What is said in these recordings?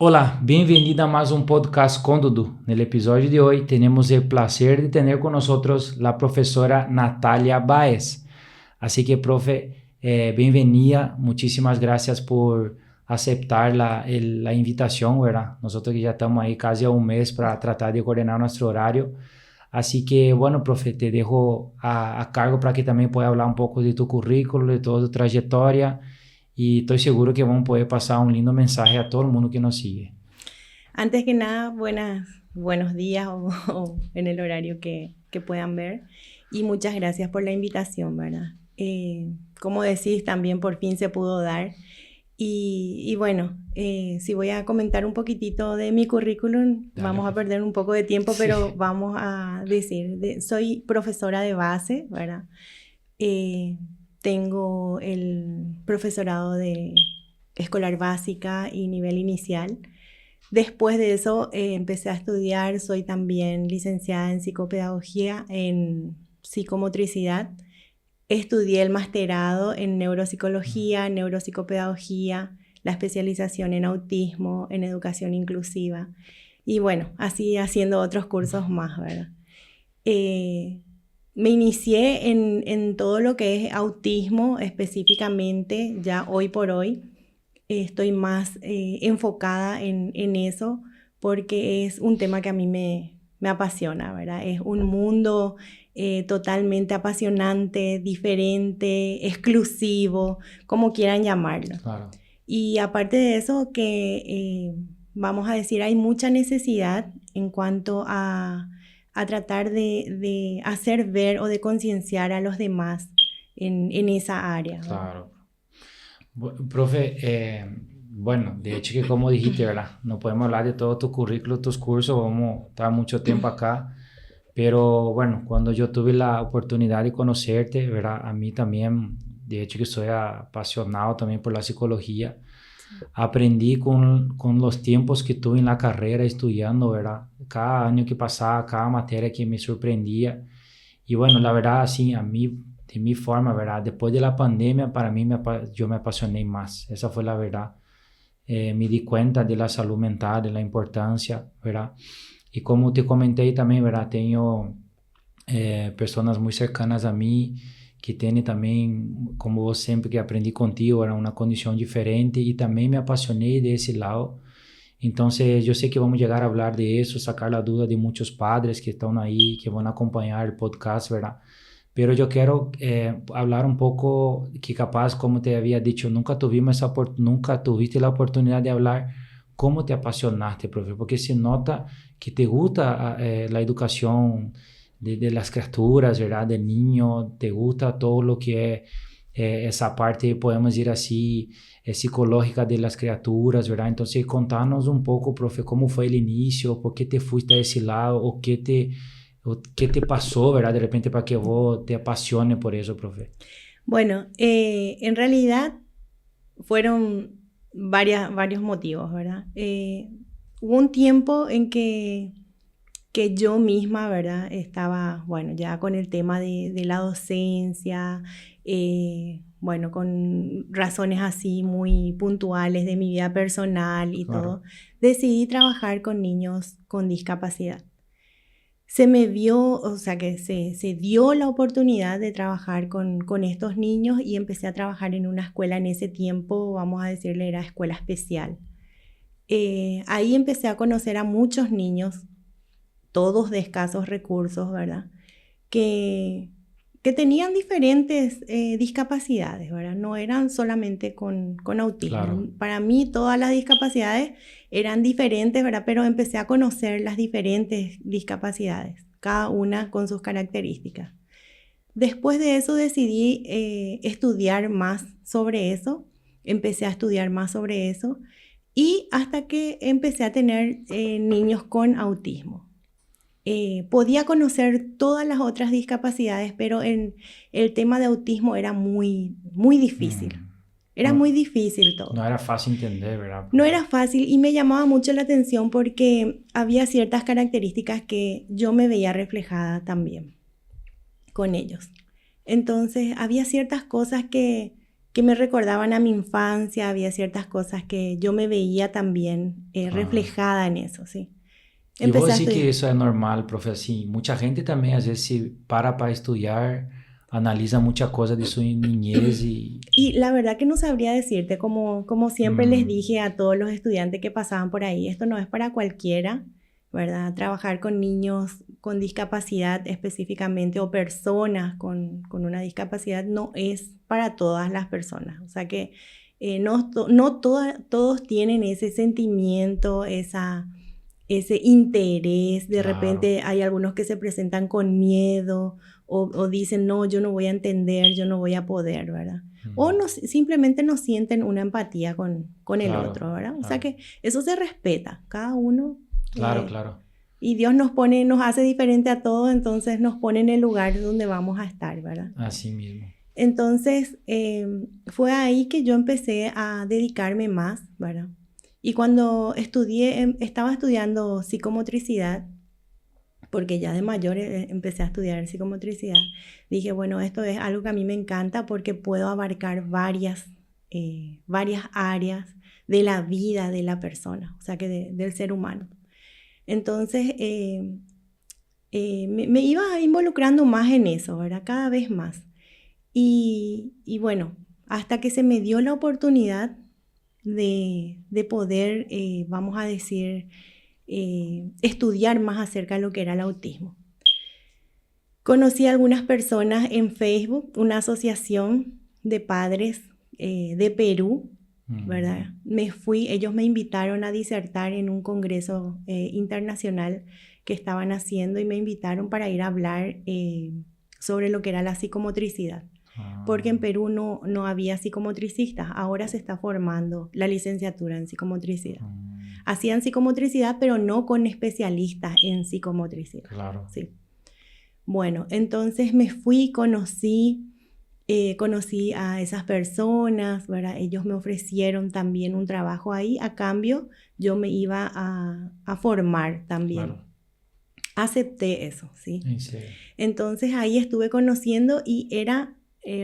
Olá, bem-vinda a mais um podcast com Dudu. No episódio de hoje, temos o placer de ter com nós a professora Natalia Baez. Assim que, profe, bem-vinda. Muchísimas gracias por aceptar a invitação, ¿verdad? Nós que já estamos aí quase há mês para tratar de coordenar nosso horário. Así que, bueno, profe, te dejo a cargo para que também pueda hablar um pouco de tu currículo, de toda tu trajetória. Y estoy seguro que vamos a poder pasar un lindo mensaje a todo el mundo que nos sigue. Antes que nada, buenos días o en el horario que puedan ver. Y muchas gracias por la invitación, ¿verdad? Como decís, también por fin se pudo dar. Y bueno, si voy a comentar un poquitito de mi currículum, Dale, vamos a profe. perder un poco de tiempo, pero Sí. vamos a decir, soy profesora de base, ¿verdad? Tengo el profesorado de escolar básica y nivel inicial. Después de eso empecé a estudiar, soy también licenciada en psicopedagogía, en psicomotricidad. Estudié el masterado en neuropsicología, neuropsicopedagogía, la especialización en autismo, en educación inclusiva. Y bueno, así haciendo otros cursos más, ¿verdad? Me inicié en todo lo que es autismo específicamente, ya hoy por hoy. Estoy más enfocada en eso porque es un tema que a mí me apasiona, ¿verdad? Es un mundo totalmente apasionante, diferente, exclusivo, como quieran llamarlo. Claro. Y aparte de eso, vamos a decir, hay mucha necesidad en cuanto a tratar de hacer ver o de concienciar a los demás en esa área, ¿verdad? Claro. Profe, bueno, de hecho que como dijiste, ¿verdad? No podemos hablar de todo tu currículo, tus cursos, vamos a estar mucho tiempo acá, pero bueno, cuando yo tuve la oportunidad de conocerte, ¿verdad? A mí también, de hecho que soy apasionado también por la psicología, aprendí con los tiempos que tuve en la carrera estudiando, ¿verdad? Cada año que pasaba, cada materia que me sorprendía. Y bueno, la verdad, así, a mí, de mi forma, ¿verdad? Después de la pandemia, para mí, yo me apasioné más. Esa fue la verdad. Me di cuenta de la salud mental, de la importancia, ¿verdad? Y como te comenté también, ¿verdad? Tengo personas muy cercanas a mí que tienen también, como vos siempre que aprendí contigo, era una condición diferente y también me apasioné de ese lado. Entonces, yo sé que vamos a llegar a hablar de eso, sacar la duda de muchos padres que están ahí, que van a acompañar el podcast, ¿verdad? Pero yo quiero hablar un poco, que capaz, como te había dicho, nunca tuviste la oportunidad de hablar cómo te apasionaste, profe, porque se nota que te gusta la educación de las criaturas, ¿verdad? Del niño, te gusta todo lo que es esa parte, podemos decir así, psicológica de las criaturas, ¿verdad? Entonces, contanos un poco, profe, cómo fue el inicio, por qué te fuiste a ese lado, o qué te pasó, ¿verdad? De repente para que vos te apasione por eso, profe. Bueno, en realidad fueron varios motivos, ¿verdad? Hubo un tiempo en que yo misma, ¿verdad? Estaba, bueno, ya con el tema de la docencia, bueno, con razones así muy puntuales de mi vida personal y Claro. todo, decidí trabajar con niños con discapacidad. Se me vio, o sea que se dio la oportunidad de trabajar con estos niños y empecé a trabajar en una escuela en ese tiempo, vamos a decirle, era escuela especial. Ahí empecé a conocer a muchos niños, todos de escasos recursos, ¿verdad? Que, que tenían diferentes discapacidades, ¿verdad? No eran solamente con autismo. Claro. Para mí todas las discapacidades eran diferentes, ¿verdad? Pero empecé a conocer las diferentes discapacidades, cada una con sus características. Después de eso decidí estudiar más sobre eso, empecé a estudiar más sobre eso y hasta que empecé a tener niños con autismo. Podía conocer todas las otras discapacidades, pero en el tema de autismo era muy difícil. Era muy No, difícil todo. no era fácil entender, ¿verdad, No profe? era fácil y me llamaba mucho la atención porque había ciertas características que yo me veía reflejada también con ellos. Entonces había ciertas cosas que me recordaban a mi infancia, había ciertas cosas que yo me veía también reflejada en eso, sí. Y vos Empecé a decís que estudiar. eso es normal, profe, así. Mucha gente también a veces si para estudiar, analiza muchas cosas de su niñez y... Y la verdad que no sabría decirte, como siempre les Mm, dije a todos los estudiantes que pasaban por ahí, esto no es para cualquiera, ¿verdad? Trabajar con niños con discapacidad específicamente o personas con una discapacidad no es para todas las personas. O sea que todos tienen ese sentimiento, ese interés. De claro. repente hay algunos que se presentan con miedo o dicen, no, yo no voy a entender, yo no voy a poder, ¿verdad? O Mm, no, simplemente no sienten una empatía con el claro, otro, ¿verdad? O sea claro. que eso se respeta, cada uno. Claro, eh, claro. y Dios nos hace diferente a todos, entonces nos pone en el lugar donde vamos a estar, ¿verdad? Así mismo. Entonces, fue ahí que yo empecé a dedicarme más, ¿verdad? Y cuando estaba estudiando psicomotricidad, porque ya de mayor empecé a estudiar psicomotricidad, dije, bueno, esto es algo que a mí me encanta porque puedo abarcar varias áreas de la vida de la persona, o sea, que del ser humano. Entonces, me iba involucrando más en eso, ¿verdad? Cada vez más. Y bueno, hasta que se me dio la oportunidad de poder, vamos a decir, estudiar más acerca de lo que era el autismo. Conocí a algunas personas en Facebook, una asociación de padres de Perú, Mm, ¿verdad? Ellos me invitaron a disertar en un congreso internacional que estaban haciendo y me invitaron para ir a hablar sobre lo que era la psicomotricidad. Porque en ah, Perú no había psicomotricistas, ahora se está formando la licenciatura en psicomotricidad. mm, Hacían psicomotricidad, pero no con especialistas en psicomotricidad. claro. Sí. Bueno, entonces me fui, conocí a esas personas, ¿verdad? Ellos me ofrecieron también un trabajo ahí, a cambio yo me iba a formar también. Claro. Acepté eso, ¿sí? En serio. Entonces ahí estuve conociendo y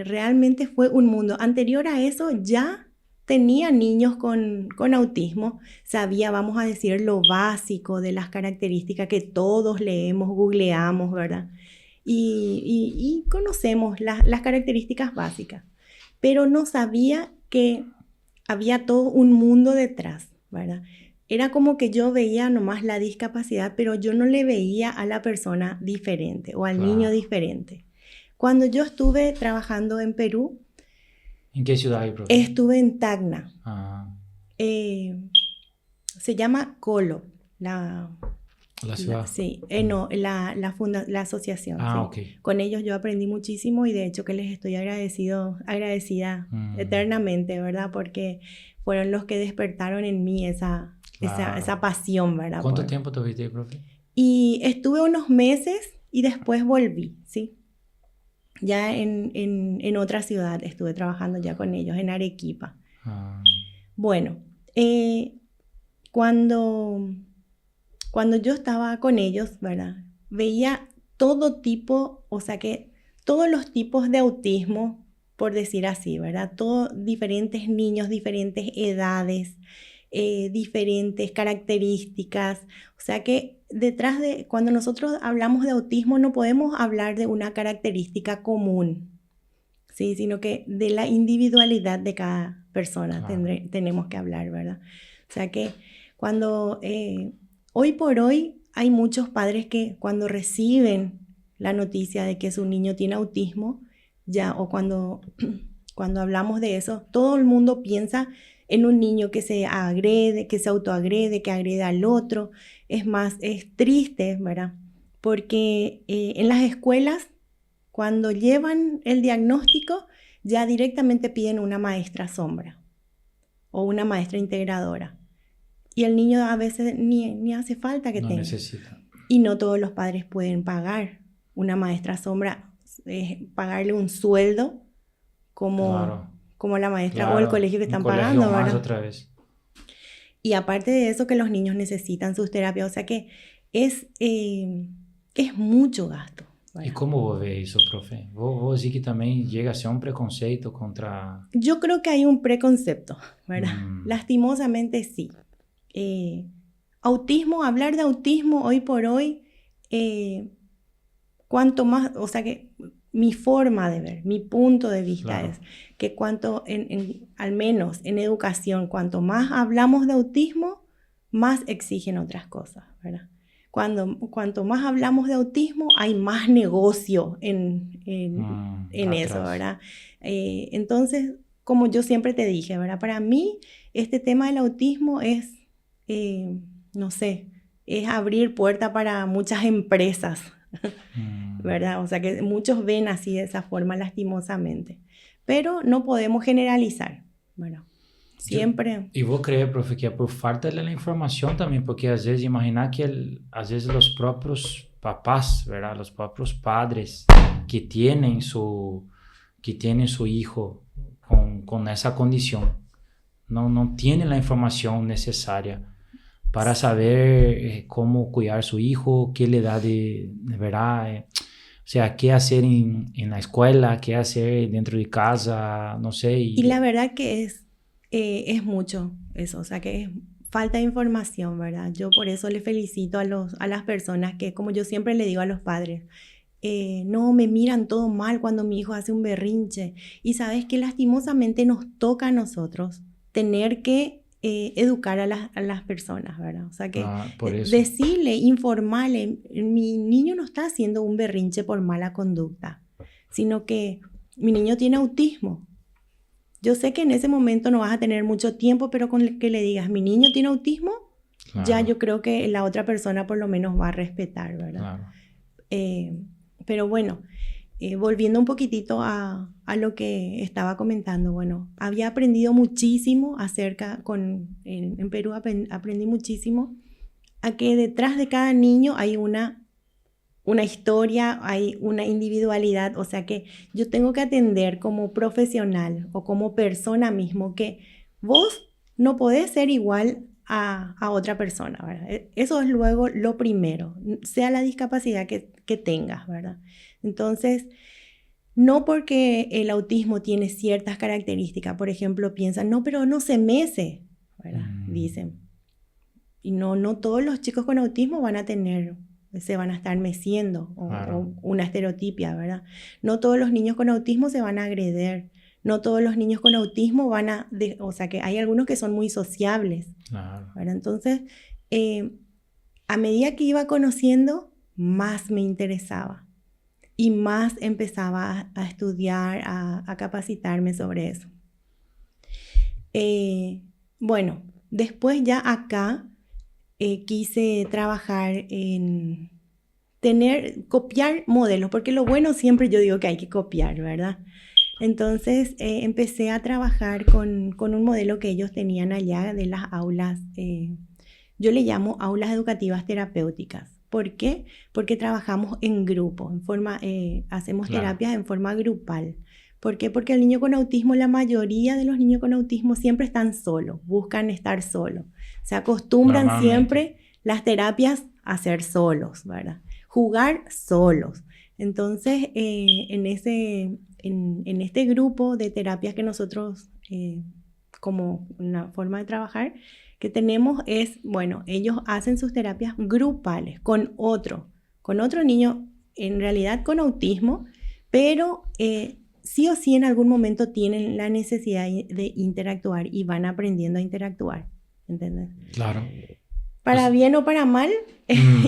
realmente fue un mundo. Anterior a eso ya tenía niños con autismo, sabía, vamos a decir, lo básico de las características que todos leemos, googleamos, ¿verdad? Y conocemos las características básicas, pero no sabía que había todo un mundo detrás, ¿verdad? Era como que yo veía nomás la discapacidad, pero yo no le veía a la persona diferente o al niño Claro. diferente. Cuando yo estuve trabajando en Perú, ¿En qué ciudad hay, profe? estuve en Tacna. Ah, Eh, Se llama Colo, la, la ciudad. sí, Mm. no, la asociación, Ah, sí. ok. Con ellos yo aprendí muchísimo y de hecho que les estoy agradecida Mm, eternamente, ¿verdad? Porque fueron los que despertaron en mí esa claro. pasión, ¿verdad? ¿Cuánto tiempo tuviste ahí, profe? Y estuve unos meses y después volví, ¿sí? Ya en otra ciudad estuve trabajando ya con ellos, en Arequipa. Ah, Bueno, cuando cuando yo estaba con ellos, ¿verdad? Veía todo tipo, o sea que todos los tipos de autismo, por decir así, ¿verdad? Todos diferentes niños, diferentes edades, diferentes características. O sea que cuando nosotros hablamos de autismo, no podemos hablar de una característica común, ¿sí? Sino que de la individualidad de cada persona claro. tenemos que hablar, ¿verdad? O sea que cuando hoy por hoy hay muchos padres que cuando reciben la noticia de que su niño tiene autismo, ya o cuando hablamos de eso, todo el mundo piensa en un niño que se agrede, que se autoagrede, que agrede al otro. Es más, es triste, ¿verdad? Porque en las escuelas cuando llevan el diagnóstico, ya directamente piden una maestra sombra o una maestra integradora. Y el niño a veces ni hace falta que No tenga. necesita. Y no todos los padres pueden pagar una maestra sombra, pagarle un sueldo como, Claro, como la maestra o el claro. colegio que Un están colegio pagando, más ¿verdad? otra vez. Y aparte de eso, que los niños necesitan sus terapias, o sea que es, eh, es mucho gasto, E como vos ves isso, profe? Vos sí que também llega a ser un preconceito contra... Yo creo que hay un preconcepto, ¿verdad? Lastimosamente sí. Autismo, hablar de autismo hoy por hoy, cuanto más, o sea que mi forma de ver, mi punto de vista es que al menos en educación, cuanto más hablamos de autismo, más exigen otras cosas, ¿verdad? Cuanto más hablamos de autismo, hay más negocio en eso, ¿verdad? Entonces, como yo siempre te dije, ¿verdad? Para mí, este tema del autismo es, no sé, es abrir puerta para muchas empresas, ¿verdad? O sea, que muchos ven así de esa forma, lastimosamente. Pero no podemos generalizar, ¿verdad? Siempre. Y vos crees, profe, que es por falta de la información también, porque a veces imagina que a veces los propios papás, ¿verdad? Los propios padres que tienen su hijo con esa condición, no tienen la información necesaria para saber cómo cuidar a su hijo, qué le da de verdad, o sea, qué hacer en la escuela, qué hacer dentro de casa, no sé. Y la verdad que es mucho eso, o sea que es falta de información, ¿verdad? Yo por eso le felicito a las personas que, como yo siempre le digo a los padres, no, me miran todo mal cuando mi hijo hace un berrinche. Y sabes que lastimosamente nos toca a nosotros tener que educar a las personas, ¿verdad? O sea que decirle, informarle, mi niño no está haciendo un berrinche por mala conducta, sino que mi niño tiene autismo. Yo sé que en ese momento no vas a tener mucho tiempo, pero con que le digas, mi niño tiene autismo, ya yo creo que la otra persona por lo menos va a respetar, ¿verdad? Pero bueno, volviendo un poquitito a lo que estaba comentando, bueno, había aprendido muchísimo en Perú aprendí muchísimo a que detrás de cada niño hay una historia, hay una individualidad, o sea que yo tengo que atender como profesional o como persona mismo que vos no podés ser igual a otra persona, ¿verdad? Eso es luego lo primero, sea la discapacidad que tengas, ¿verdad? Entonces, no porque el autismo tiene ciertas características, por ejemplo, piensan, no, pero no se mece, ¿verdad? Dicen. Y no todos los chicos con autismo se van a estar meciendo o una estereotipia, ¿verdad? No todos los niños con autismo se van a agredir. No todos los niños con autismo o sea que hay algunos que son muy sociables. ¿Verdad? Entonces, a medida que iba conociendo, más me interesaba y más empezaba a estudiar, a capacitarme sobre eso. Bueno, después ya acá quise trabajar en copiar modelos, porque lo bueno siempre yo digo que hay que copiar, ¿verdad? Entonces empecé a trabajar con un modelo que ellos tenían allá de las aulas, yo le llamo aulas educativas terapéuticas. ¿Por qué? Porque trabajamos en grupo, hacemos terapias en forma grupal. ¿Por qué? Porque el niño con autismo, la mayoría de los niños con autismo siempre están solos, buscan estar solos. Se acostumbran siempre las terapias a ser solos, ¿verdad? Jugar solos. Entonces, en este grupo de terapias que nosotros, como una forma de trabajar que tenemos es, bueno, ellos hacen sus terapias grupales con otro niño, en realidad con autismo, pero sí o sí en algún momento tienen la necesidad de interactuar y van aprendiendo a interactuar, ¿entendés? Claro. Para bien o para mal,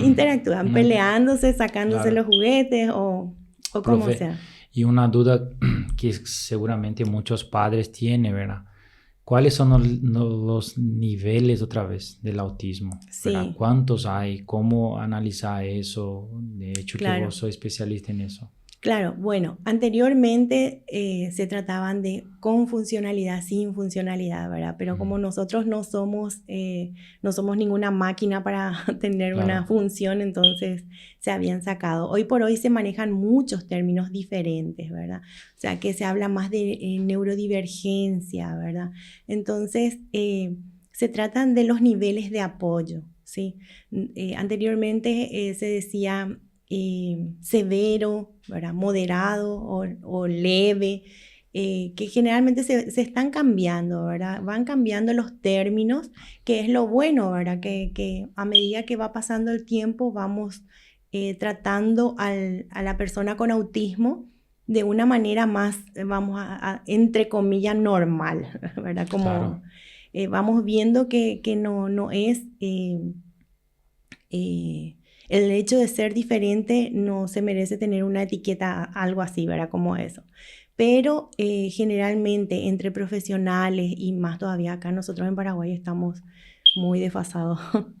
interactúan, peleándose, sacándose los juguetes o como sea. Y una duda que seguramente muchos padres tienen, ¿verdad? ¿Cuáles son los niveles otra vez del autismo? Sí. ¿Verdad? ¿Cuántos hay? ¿Cómo analizar eso? De hecho, que vos sos especialista en eso. Claro, bueno, anteriormente se trataban de con funcionalidad, sin funcionalidad, ¿verdad? Pero como nosotros no somos ninguna máquina para tener una función, entonces se habían sacado. Hoy por hoy se manejan muchos términos diferentes, ¿verdad? O sea, que se habla más de neurodivergencia, ¿verdad? Entonces, se tratan de los niveles de apoyo, ¿sí? Anteriormente se decía severo, ¿verdad? Moderado o leve, que generalmente se están cambiando, ¿verdad? Van cambiando los términos, que es lo bueno, ¿verdad? Que a medida que va pasando el tiempo vamos tratando a la persona con autismo de una manera más, entre comillas, normal, ¿verdad? Como Claro. vamos viendo que no es... el hecho de ser diferente no se merece tener una etiqueta, algo así, ¿verdad? Como eso. Pero generalmente entre profesionales y más todavía acá nosotros en Paraguay estamos muy desfasados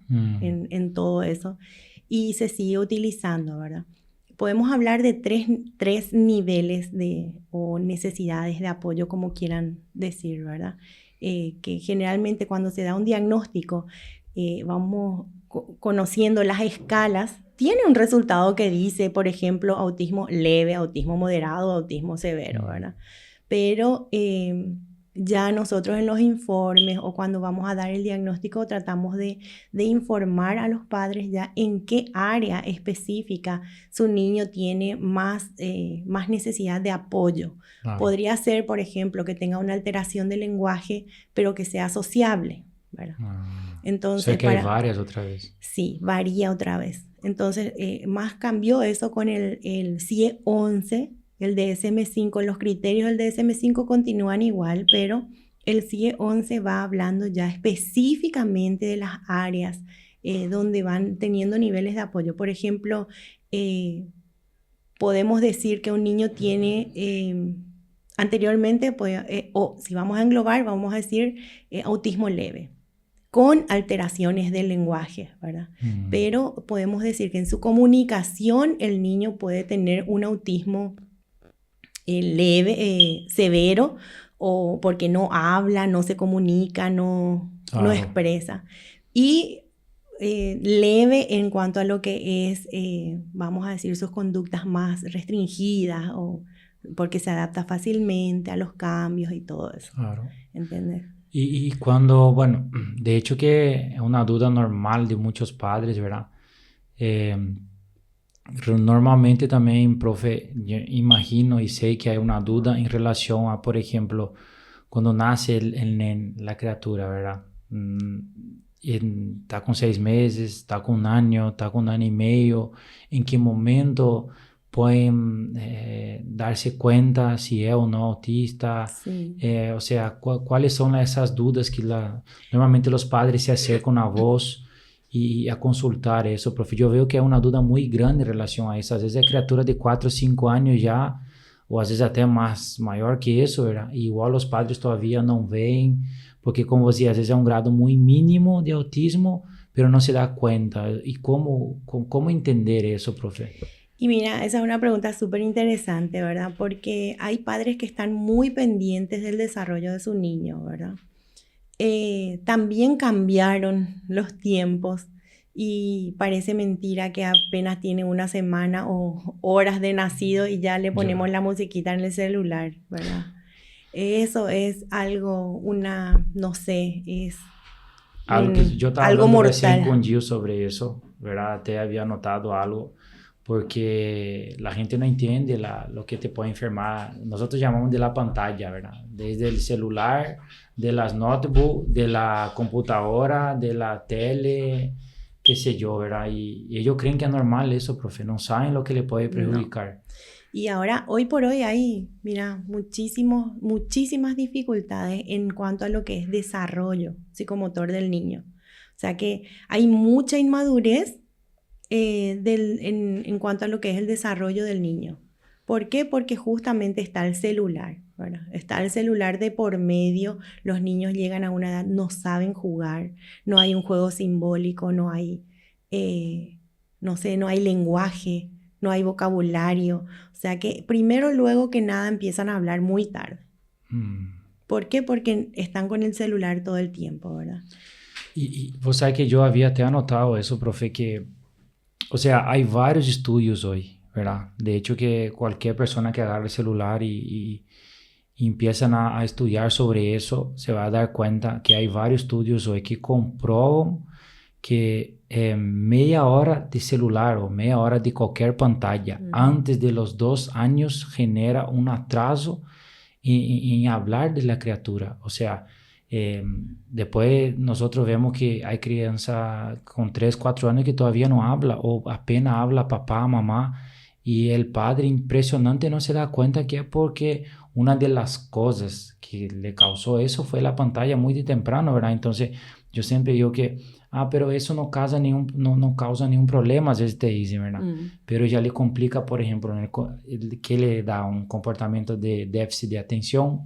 en todo eso y se sigue utilizando, ¿verdad? Podemos hablar de tres niveles o necesidades de apoyo, como quieran decir, ¿verdad? Que generalmente cuando se da un diagnóstico, vamos conociendo las escalas, tiene un resultado que dice, por ejemplo, autismo leve, autismo moderado, autismo severo, ¿verdad? Pero ya nosotros en los informes o cuando vamos a dar el diagnóstico tratamos de informar a los padres ya en qué área específica su niño tiene más necesidad de apoyo. Claro. Podría ser, por ejemplo, que tenga una alteración del lenguaje, pero que sea sociable, ¿verdad? Entonces, que hay varias otra vez. Sí, varía otra vez. Entonces, más cambió eso con el CIE 11, el DSM-5. Los criterios del DSM-5 continúan igual, pero el CIE 11 va hablando ya específicamente de las áreas donde van teniendo niveles de apoyo. Por ejemplo, podemos decir que un niño tiene, anteriormente, o si vamos a englobar, vamos a decir autismo leve, con alteraciones del lenguaje, ¿verdad? Pero podemos decir que en su comunicación el niño puede tener un autismo leve, severo, o porque no habla, no se comunica, no expresa. Y leve en cuanto a lo que es, vamos a decir, sus conductas más restringidas, o porque se adapta fácilmente a los cambios y todo eso. Claro. ¿Entendés? Y cuando, bueno, de hecho que es una duda normal de muchos padres, ¿verdad? Normalmente también, profe, yo imagino y sé que hay una duda en relación a, por ejemplo, cuando nace la criatura, ¿verdad? Está con 6 meses, está con 1 año, está con 1 año y medio, ¿en qué momento pueden darse cuenta si es o no autista? Sí. O sea, ¿cuáles son esas dudas que normalmente los padres se acercan a vos y a consultar eso, profe? Yo veo que hay una duda muy grande en relación a eso. A veces hay criaturas de 4 o 5 años ya, o a veces até más mayor que eso, ¿verdad? Y igual los padres todavía no ven, porque como vos decías, a veces es un grado muy mínimo de autismo, pero no se da cuenta. ¿Y cómo entender eso, profe? Y mira, esa es una pregunta súper interesante, ¿verdad? Porque hay padres que están muy pendientes del desarrollo de su niño, ¿verdad? También cambiaron los tiempos y parece mentira que apenas tiene 1 semana o horas de nacido y ya le ponemos la musiquita en el celular, ¿verdad? Eso es algo, no sé, es algo que yo estaba algo hablando mortal. Recién con Gil sobre eso, ¿verdad? Te había notado algo, porque la gente no entiende lo que te puede enfermar. Nosotros llamamos de la pantalla, ¿verdad? Desde el celular, de las notebooks, de la computadora, de la tele, qué sé yo, ¿verdad? Y ellos creen que es normal eso, profe, no saben lo que le puede perjudicar. No. Y ahora, hoy por hoy hay, mira, muchísimas dificultades en cuanto a lo que es desarrollo psicomotor del niño. O sea que hay mucha inmadurez en cuanto a lo que es el desarrollo del niño. ¿Por qué? Porque justamente está el celular, ¿verdad? Está el celular de por medio, los niños llegan a una edad, no saben jugar, no hay un juego simbólico, no hay, no hay lenguaje, no hay vocabulario. O sea que primero, luego que nada, empiezan a hablar muy tarde. ¿Por qué? Porque están con el celular todo el tiempo, ¿verdad? Y vos sabés que yo había te anotado eso, profe, que, o sea, hay varios estudios hoy, ¿verdad? De hecho que cualquier persona que agarre el celular y empiezan a estudiar sobre eso, se va a dar cuenta que hay varios estudios hoy que comprueban que media hora de celular o media hora de cualquier pantalla antes de los 2 años genera un atraso en hablar de la criatura. O sea, después nosotros vemos que hay crianza con 3, 4 años que todavía no habla o apenas habla papá, mamá, y el padre impresionante no se da cuenta que es porque una de las cosas que le causó eso fue la pantalla muy de temprano, ¿verdad? Entonces yo siempre digo que, pero eso no causa no causa ningún problema, a veces te dicen, ¿verdad? Pero ya le complica, por ejemplo, que le da un comportamiento de déficit de atención,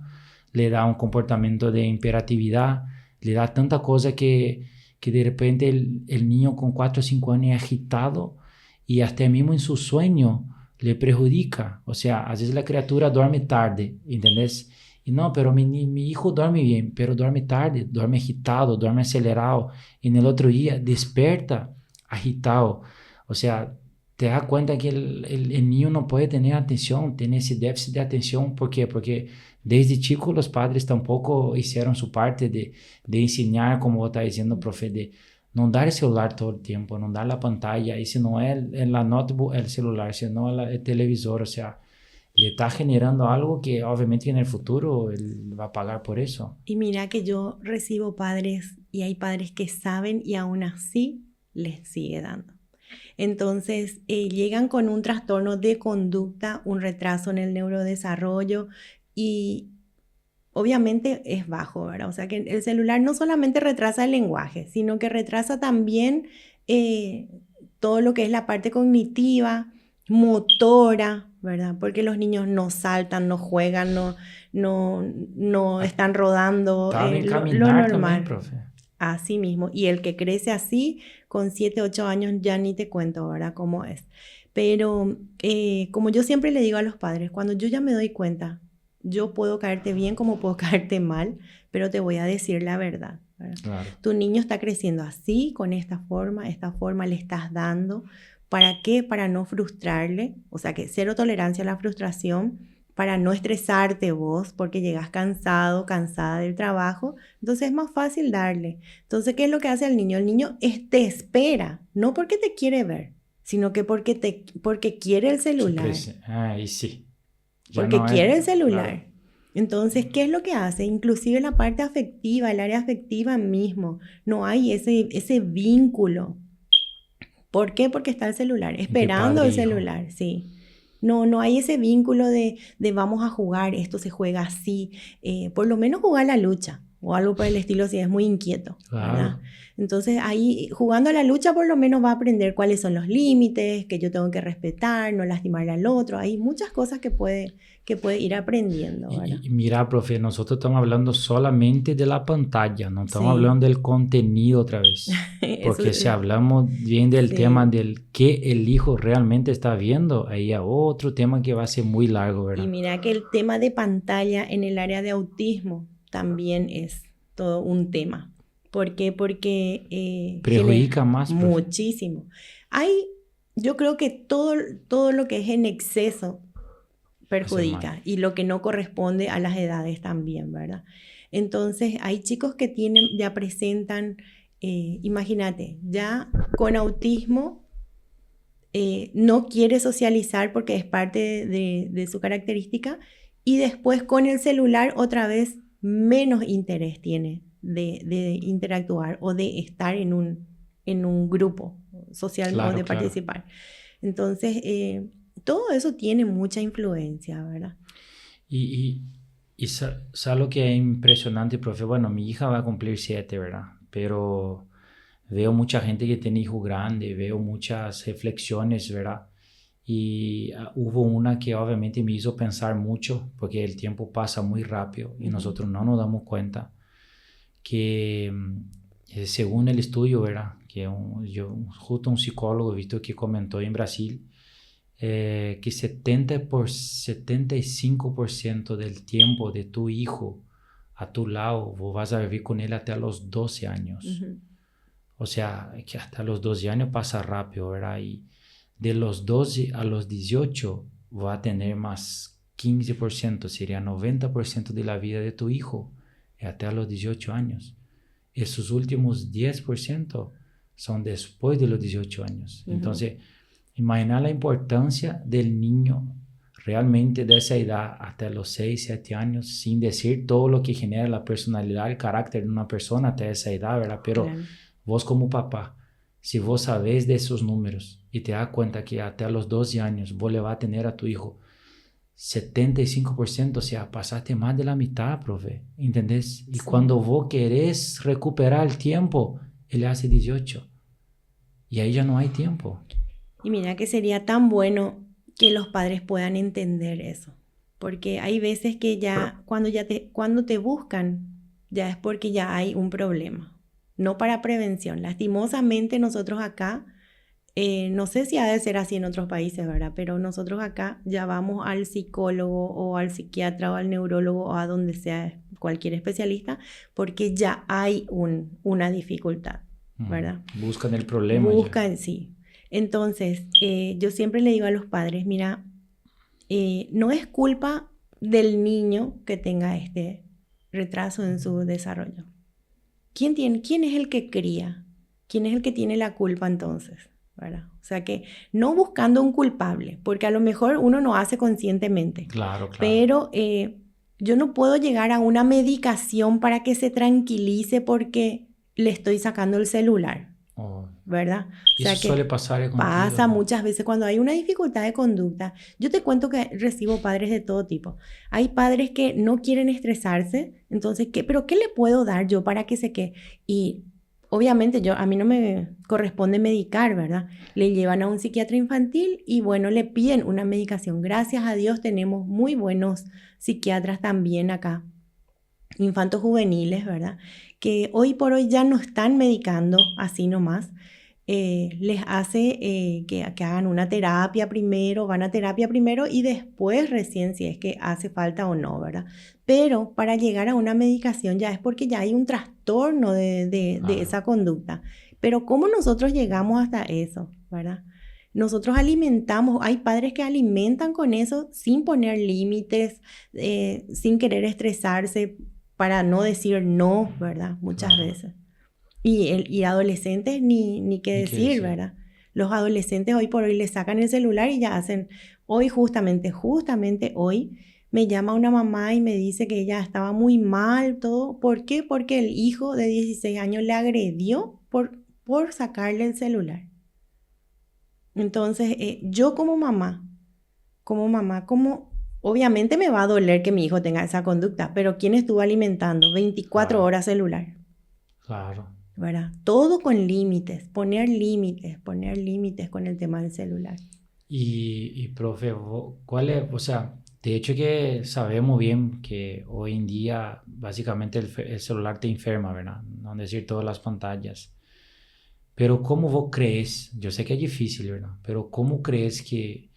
le da un comportamiento de imperatividad, le da tanta cosa que de repente el niño con 4 o 5 años es agitado y hasta mismo en su sueño le perjudica. O sea, a veces la criatura duerme tarde, ¿entendés? Y no, pero mi hijo duerme bien, pero duerme tarde, duerme agitado, duerme acelerado. Y en el otro día despierta agitado. O sea, te das cuenta que el niño no puede tener atención, tiene ese déficit de atención. ¿Por qué? Porque desde chico los padres tampoco hicieron su parte de enseñar, como vos estás diciendo, profe, de no dar el celular todo el tiempo, no dar la pantalla. Y si no es la notebook, el celular, si no el televisor, o sea, le está generando algo que obviamente en el futuro él va a pagar por eso. Y mira que yo recibo padres y hay padres que saben y aún así les sigue dando. Entonces llegan con un trastorno de conducta, un retraso en el neurodesarrollo y obviamente es bajo, ¿verdad? O sea que el celular no solamente retrasa el lenguaje, sino que retrasa también todo lo que es la parte cognitiva, motora, ¿verdad? Porque los niños no saltan, no juegan, no están rodando, lo normal. También, profe. Así mismo. Y el que crece así, con 7, 8 años, ya ni te cuento, ¿verdad? Cómo es. Pero como yo siempre le digo a los padres, cuando yo ya me doy cuenta, yo puedo caerte bien como puedo caerte mal, pero te voy a decir la verdad, ¿verdad? Claro. Tu niño está creciendo así, con esta forma le estás dando. ¿Para qué? Para no frustrarle, o sea que cero tolerancia a la frustración, para no estresarte vos, porque llegas cansado, cansada del trabajo, entonces es más fácil darle. Entonces, ¿qué es lo que hace el niño? El niño te espera, no porque te quiere ver, sino que porque quiere el celular. Y sí. Porque quiere el celular. Claro. Entonces, ¿qué es lo que hace? Inclusive la parte afectiva, el área afectiva mismo, no hay ese vínculo. ¿Por qué? Porque está el celular, esperando el celular, sí. No hay ese vínculo de vamos a jugar, esto se juega así. Por lo menos jugar la lucha o algo por el estilo si es muy inquieto, claro. ¿verdad? Entonces ahí jugando a la lucha por lo menos va a aprender cuáles son los límites, que yo tengo que respetar, no lastimarle al otro. Hay muchas cosas que puede ir aprendiendo, ¿verdad? Y mira, profe, nosotros estamos hablando solamente de la pantalla, no estamos hablando del contenido otra vez. Porque si hablamos bien del tema del que el hijo realmente está viendo, ahí hay otro tema que va a ser muy largo, ¿verdad? Y mira que el tema de pantalla en el área de autismo también es todo un tema. ¿Por qué? Porque perjudica más. Muchísimo. Yo creo que todo lo que es en exceso perjudica y lo que no corresponde a las edades también, ¿verdad? Entonces hay chicos que ya presentan, imagínate, ya con autismo no quiere socializar porque es parte de su característica y después con el celular otra vez menos interés tiene de interactuar o de estar en un grupo social o de participar. Entonces, todo eso tiene mucha influencia, ¿verdad? Y ¿sabes lo que es impresionante, profe? Bueno, mi hija va a cumplir 7, ¿verdad? Pero veo mucha gente que tiene hijos grandes, veo muchas reflexiones, ¿verdad? Y hubo una que obviamente me hizo pensar mucho, porque el tiempo pasa muy rápido y nosotros no nos damos cuenta que según el estudio, ¿verdad? Que justo un psicólogo he visto que comentó en Brasil que 75% del tiempo de tu hijo a tu lado vos vas a vivir con él hasta los 12 años. O sea, que hasta los 12 años pasa rápido, ¿verdad? Y de los 12 a los 18 va a tener más 15%, sería 90% de la vida de tu hijo hasta los 18 años. Esos últimos 10% son después de los 18 años. Entonces, imagina la importancia del niño realmente de esa edad hasta los 6, 7 años, sin decir todo lo que genera la personalidad, el carácter de una persona hasta esa edad, ¿verdad? Pero vos como papá, si vos sabés de esos números y te das cuenta que hasta los 12 años vos le vas a tener a tu hijo 75%, o sea, pasaste más de la mitad, profe, ¿entendés? Y cuando vos querés recuperar el tiempo, él hace 18 y ahí ya no hay tiempo. Y mira que sería tan bueno que los padres puedan entender eso, porque hay veces que ya cuando te buscan ya es porque ya hay un problema, no para prevención. Lastimosamente nosotros acá, no sé si ha de ser así en otros países, ¿verdad? Pero nosotros acá ya vamos al psicólogo o al psiquiatra o al neurólogo o a donde sea cualquier especialista porque ya hay una dificultad, ¿verdad? Buscan el problema. Buscan, sí. Entonces, yo siempre le digo a los padres, mira, no es culpa del niño que tenga este retraso en su desarrollo. ¿Quién es el que cría? ¿Quién es el que tiene la culpa entonces? ¿Verdad? O sea que no buscando un culpable, porque a lo mejor uno no hace conscientemente. Claro. Pero yo no puedo llegar a una medicación para que se tranquilice porque le estoy sacando el celular. ¿Verdad? O sea, eso suele pasar contigo, pasa muchas veces cuando hay una dificultad de conducta. Yo te cuento que recibo padres de todo tipo. Hay padres que no quieren estresarse, entonces, ¿pero qué le puedo dar yo para que se quede? Y obviamente a mí no me corresponde medicar, ¿verdad? Le llevan a un psiquiatra infantil y bueno, le piden una medicación. Gracias a Dios tenemos muy buenos psiquiatras también acá, infantos juveniles, ¿verdad? Que hoy por hoy ya no están medicando así nomás. Les hace que hagan una terapia primero, van a terapia primero y después recién si es que hace falta o no, ¿verdad? Pero para llegar a una medicación ya es porque ya hay un trastorno de esa conducta. Pero ¿cómo nosotros llegamos hasta eso, verdad? Nosotros alimentamos, hay padres que alimentan con eso sin poner límites, sin querer estresarse, para no decir no, ¿verdad? Muchas veces. Y adolescentes ni qué decir, ¿verdad? Los adolescentes hoy por hoy le sacan el celular y ya hacen, hoy justamente hoy, me llama una mamá y me dice que ella estaba muy mal, todo. ¿Por qué? Porque el hijo de 16 años le agredió por sacarle el celular. Entonces, yo como mamá, obviamente me va a doler que mi hijo tenga esa conducta, pero ¿quién estuvo alimentando 24 horas celular? Claro. ¿Verdad? Todo con límites, poner límites con el tema del celular. Y profe, ¿cuál es? O sea, de hecho que sabemos bien que hoy en día básicamente el celular te enferma, ¿verdad? No decir todas las pantallas. Pero ¿cómo vos crees? Yo sé que es difícil, ¿verdad? Pero ¿cómo crees que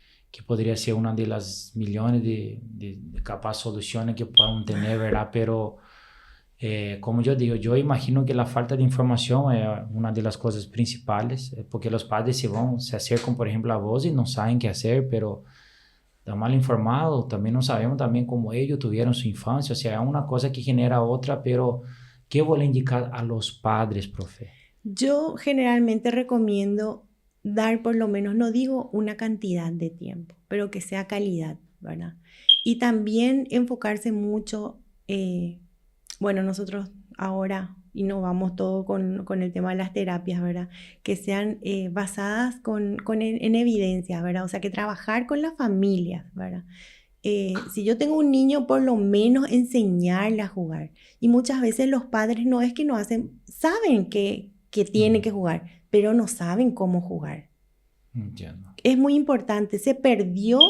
podría ser una de las millones de capaz soluciones que podamos tener, ¿verdad? Pero como yo digo, yo imagino que la falta de información es una de las cosas principales, porque los padres se acercan, por ejemplo, a vos y no saben qué hacer, pero están mal informados, también no sabemos también cómo ellos tuvieron su infancia, o sea, es una cosa que genera otra, pero ¿qué voy a indicar a los padres, profe? Yo generalmente recomiendo dar por lo menos, no digo una cantidad de tiempo, pero que sea calidad, ¿verdad? Y también enfocarse mucho, bueno, nosotros ahora innovamos todo con el tema de las terapias, ¿verdad? Que sean basadas en evidencia, ¿verdad? O sea, que trabajar con las familias, ¿verdad? Si yo tengo un niño, por lo menos enseñarle a jugar. Y muchas veces los padres no es que no hacen, saben que tiene que jugar, pero no saben cómo jugar. Entiendo. Es muy importante, se perdió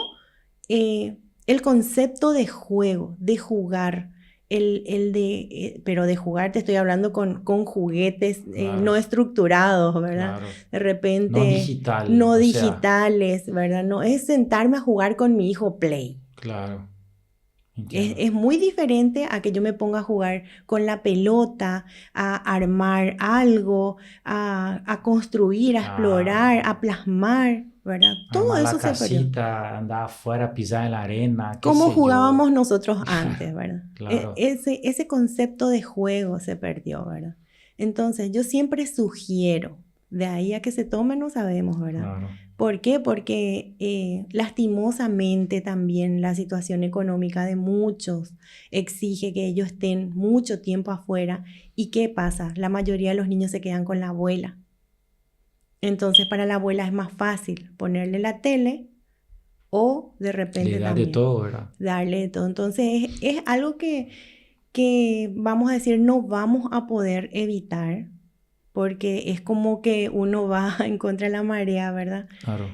el concepto de juego, de jugar, pero de jugar te estoy hablando con juguetes Claro. no estructurados, ¿verdad? Claro. De repente No digitales, ¿verdad? No es sentarme a jugar con mi hijo Play. Claro. Es muy diferente a que yo me ponga a jugar con la pelota, a armar algo, a construir, a explorar, a plasmar, ¿verdad? Todo eso se perdió. Casita, andar afuera, pisar en la arena. ¿Cómo jugábamos nosotros antes, verdad? Claro. Ese concepto de juego se perdió, ¿verdad? Entonces, yo siempre sugiero De ahí a que se tome no sabemos, ¿verdad? Claro. ¿Por qué? Porque lastimosamente también la situación económica de muchos exige que ellos estén mucho tiempo afuera. ¿Y qué pasa? La mayoría de los niños se quedan con la abuela. Entonces para la abuela es más fácil ponerle la tele o de repente Le da de también todo, ¿verdad? darle de todo. Entonces es algo que vamos a decir no vamos a poder evitar porque es como que uno va en contra de la marea, ¿verdad? Claro.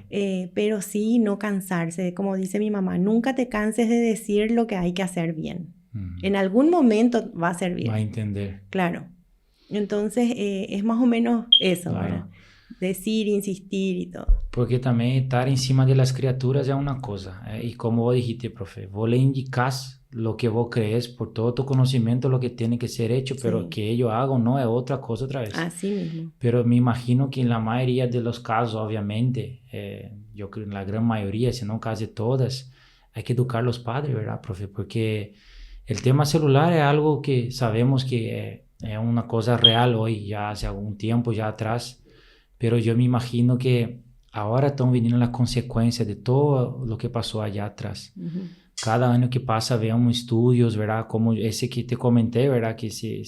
Pero sí no cansarse, como dice mi mamá, nunca te canses de decir lo que hay que hacer bien. En algún momento va a servir. Va a entender. Claro. Entonces es más o menos eso, Claro. ¿verdad? Decir, insistir y todo. Porque também estar em cima das criaturas é uma coisa. E como vos dijiste, profe, vos le indicás lo que vos crees por todo tu conocimiento, lo que tiene que ser hecho, pero Sí. que ellos hagan no es otra cosa otra vez. Así mismo. Pero me imagino que en la mayoría de los casos, obviamente, yo creo en la gran mayoría, si no casi todas, hay que educar a los padres, ¿verdad, profe? Porque el tema celular es algo que sabemos que es una cosa real hoy, ya hace algún tiempo ya atrás, pero yo me imagino que ahora están viniendo las consecuencias de todo lo que pasó allá atrás. Cada año que pasa vemos estudios, ¿verdad? Como ese que te comenté, ¿verdad? Que se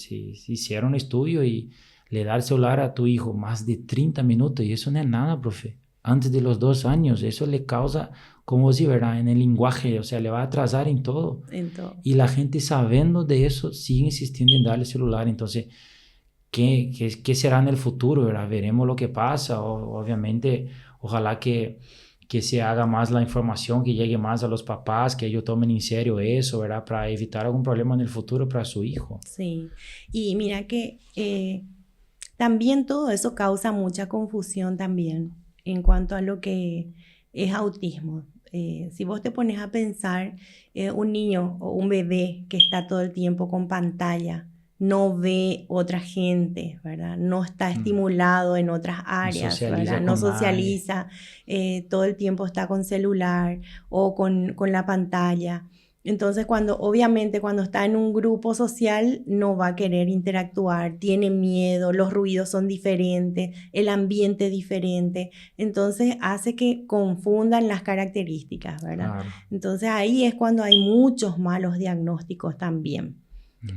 hicieron un estudio y le da el celular a tu hijo más de 30 minutos y eso no es nada, profe. Antes de los 2 años, eso le causa, como si, ¿verdad? En el lenguaje, o sea, le va a atrasar en todo. En todo. Y la gente sabiendo de eso sigue insistiendo en darle el celular. Entonces, ¿qué será en el futuro, ¿verdad? Veremos lo que pasa. Obviamente, ojalá que se haga más la información, que llegue más a los papás, que ellos tomen en serio eso, ¿verdad? Para evitar algún problema en el futuro para su hijo. Sí, y mira que también todo eso causa mucha confusión también en cuanto a lo que es autismo. Si vos te pones a pensar, un niño o un bebé que está todo el tiempo con pantalla, no ve otra gente, ¿verdad? No está estimulado en otras áreas, ¿verdad? No socializa, todo el tiempo está con celular o con la pantalla. Entonces, obviamente cuando está en un grupo social no va a querer interactuar, tiene miedo, los ruidos son diferentes, el ambiente es diferente, entonces hace que confundan las características, ¿verdad? Claro. Entonces ahí es cuando hay muchos malos diagnósticos también.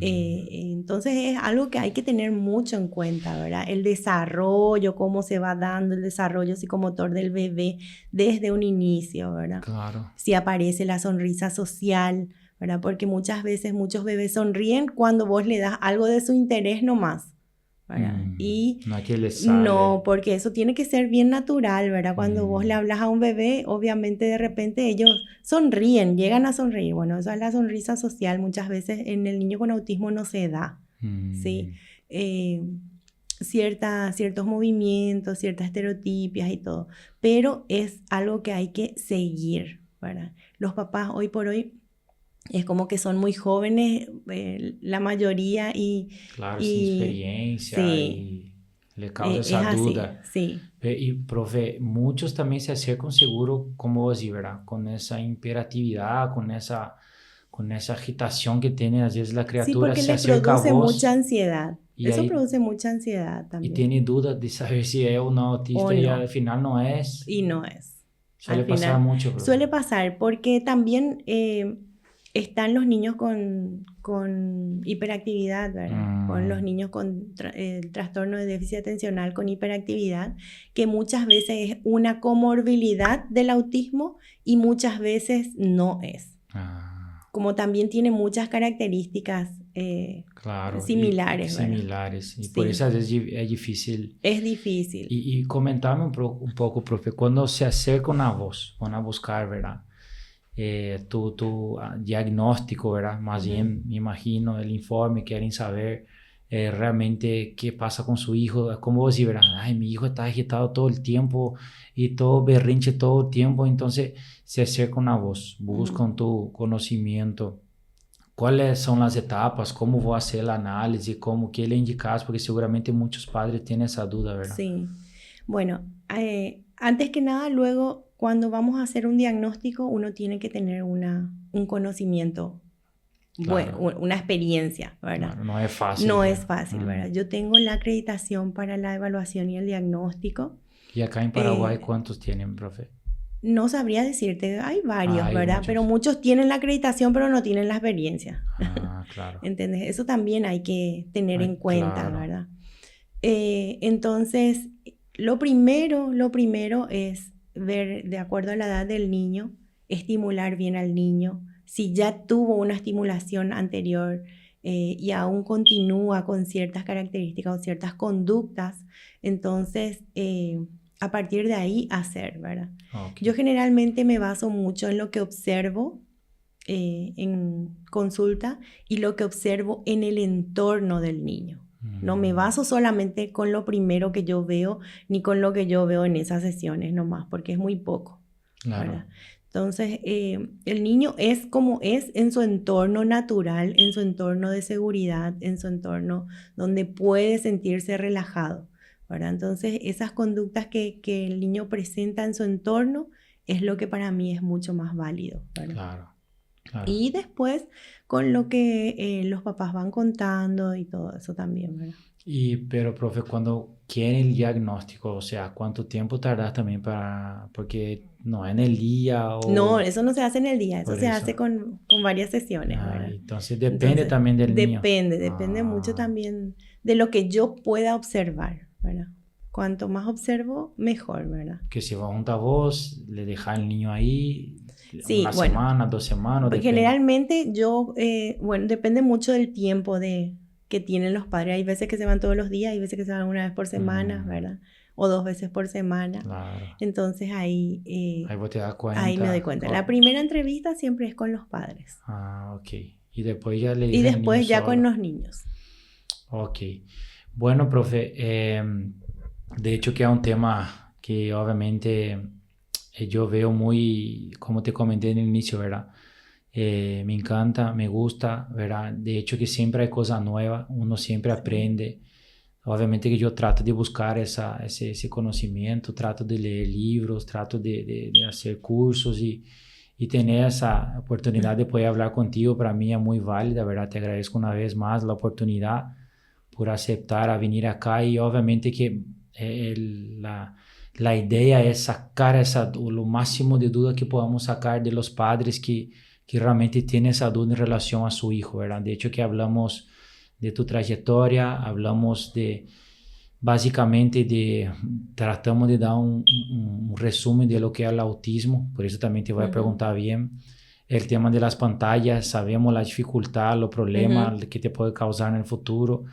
Entonces es algo que hay que tener mucho en cuenta, ¿verdad? El desarrollo, cómo se va dando el desarrollo psicomotor del bebé desde un inicio, ¿verdad? Claro. Si aparece la sonrisa social, ¿verdad? Porque muchas veces muchos bebés sonríen cuando vos le das algo de su interés nomás, ¿verdad? Y no, que les sale. No, porque eso tiene que ser bien natural, ¿verdad? Cuando vos le hablas a un bebé, obviamente de repente ellos sonríen, llegan a sonreír. Bueno, esa es la sonrisa social. Muchas veces en el niño con autismo no se da, ¿sí? Ciertos movimientos, ciertas estereotipias y todo. Pero es algo que hay que seguir, ¿verdad? Los papás hoy por hoy es como que son muy jóvenes, la mayoría, Claro, sin experiencia, sí, y le causa esa así, duda. Sí. Y, profe, muchos también se acercan seguro, como vos decís, ¿verdad? Con esa imperatividad, con esa agitación que tiene a veces la criatura, sí, porque se les acerca produce a vos. mucha ansiedad. Eso ahí, produce mucha ansiedad también. Y tiene dudas de saber si es o no autista O y no. al final no es. Y no es. Suele pasar mucho, profe. Suele pasar porque también están los niños con hiperactividad, ¿verdad? Con los niños con el trastorno de déficit atencional con hiperactividad, que muchas veces es una comorbilidad del autismo y muchas veces no es. Como también tiene muchas características claro, similares. Similares. Y sí. por eso a veces es difícil. Es difícil. Y comentame un poco, profe, cuando se acercan a vos, van a buscar, ¿verdad? Tu diagnóstico, ¿verdad? Más bien, me imagino, el informe, quieren saber realmente qué pasa con su hijo. Como vos decís, ¿verdad? Ay, mi hijo está agitado todo el tiempo y todo berrinche todo el tiempo. Entonces se acercan a vos, buscan tu conocimiento. ¿Cuáles son las etapas? ¿Cómo voy a hacer el análisis? ¿Qué le indicas? Porque seguramente muchos padres tienen esa duda, ¿verdad? Sí. Bueno, antes que nada, luego, cuando vamos a hacer un diagnóstico, uno tiene que tener un conocimiento Claro. una experiencia, ¿verdad? Claro, no es fácil. No ¿verdad? es fácil, ¿verdad? Yo tengo la acreditación para la evaluación y el diagnóstico. ¿Y acá en Paraguay cuántos tienen, profe? No sabría decirte, hay varios, Hay ¿verdad? muchos. Pero muchos tienen la acreditación, pero no tienen la experiencia. Claro. ¿Entendés? Eso también hay que tener en cuenta, claro. ¿verdad? Entonces, lo primero es ver, de acuerdo a la edad del niño, estimular bien al niño. Si ya tuvo una estimulación anterior y aún continúa con ciertas características o ciertas conductas, entonces a partir de ahí hacer, ¿verdad? Okay. Yo generalmente me baso mucho en lo que observo en consulta y lo que observo en el entorno del niño. No me baso solamente con lo primero que yo veo, ni con lo que yo veo en esas sesiones nomás, porque es muy poco. Claro. ¿Verdad? Entonces, el niño es como es en su entorno natural, en su entorno de seguridad, en su entorno donde puede sentirse relajado, ¿verdad? Entonces, esas conductas que el niño presenta en su entorno es lo que para mí es mucho más válido, ¿verdad? Claro. Claro. Y después con lo que los papás van contando y todo eso también, ¿verdad? Pero, profe, cuando quieren el diagnóstico, o sea, ¿cuánto tiempo tardas también para...? Porque no en el día o... No, eso no se hace en el día, eso Por se eso. hace con varias sesiones, ¿verdad? Entonces depende también del niño. Depende mucho también de lo que yo pueda observar, ¿verdad? Cuanto más observo, mejor, ¿verdad? Que si va junto a vos, le deja al niño ahí Sí, una bueno, semana, 2 semanas. pues generalmente yo, bueno, depende mucho del tiempo que tienen los padres. Hay veces que se van todos los días, hay veces que se van una vez por semana, ¿verdad? O 2 veces por semana. Claro. Entonces ahí vos te das cuenta. ahí me doy cuenta. La primera entrevista siempre es con los padres. Ok. Y después ya le Y después ya solo. con los niños. Ok. Bueno, profe, de hecho que es un tema que obviamente yo veo muy, como te comenté en el inicio, ¿verdad? Me encanta, me gusta, ¿verdad? De hecho que siempre hay cosas nuevas, uno siempre aprende. Obviamente que yo trato de buscar ese conocimiento, trato de leer libros, trato de hacer cursos y tener esa oportunidad de poder hablar contigo para mí es muy válida, ¿verdad? Te agradezco una vez más la oportunidad por aceptar a venir acá y obviamente que la idea es sacar lo máximo de duda que podamos sacar de los padres que realmente tienen esa duda en relación a su hijo, ¿verdad? De hecho que hablamos de tu trayectoria, hablamos básicamente tratamos de dar un resumen de lo que es el autismo, por eso también te voy a preguntar bien. El tema de las pantallas, sabemos la dificultad, los problemas que te puede causar en el futuro,